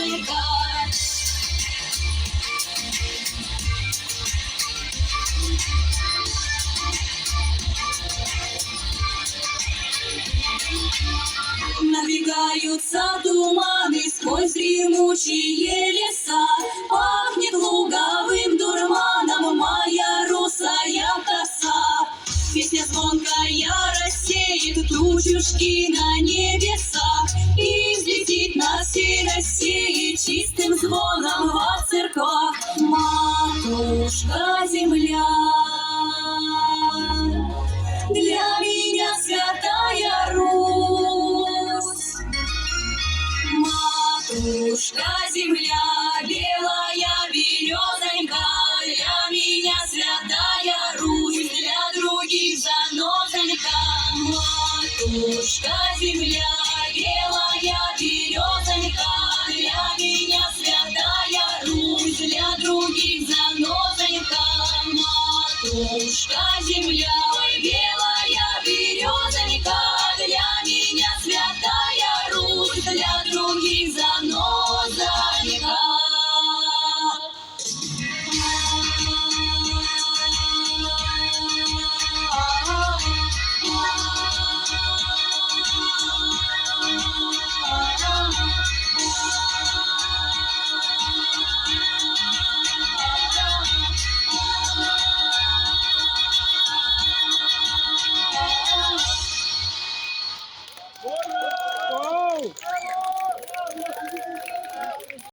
березонька. Надвигаются туманы сквозь дремучие леса, пахнет луговым дурманом моя русая коса. Песня звонкая рассеет тучушки на небесах и взлетит на всей России чистым звоном во церквах. Матушка земля, для меня святая Русь. Матушка земля, белая березонька, для меня святая Русь.